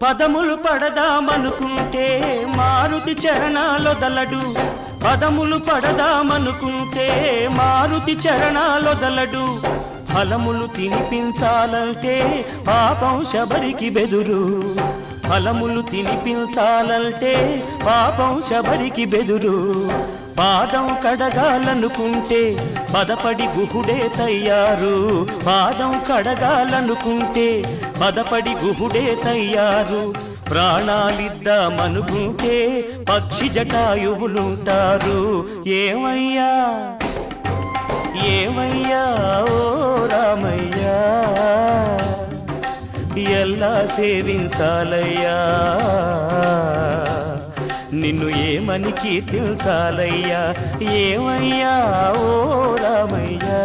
పదములు పడదామనుకుంటే మారుతి చరణాలొదలడు, పదములు పడదామనుకుంటే మారుతి చరణాలొదలడు. ఫలములు తినిపించాలంటే పాపం శబరికి బెదురు, ఫలములు తినిపించాలంటే పాపం శబరికి బెదురు. పాదం కడగాలనుకుంటే పదపడి గుహుడే తయ్యారు, పాదం కడగాలనుకుంటే పదపడి గుహుడే తయ్యారు. ప్రాణాలిద్దామనుకుంటే పక్షి జటాయువులుంటారు. ఏమయ్యా ఏమయ్యా ఓ రామయ్యా, ఎలా సేవించాలయ్యా, నిన్ను ఏమని కీర్తించాలయ్యా. ఏమయ్యా ఓ రామయ్యా.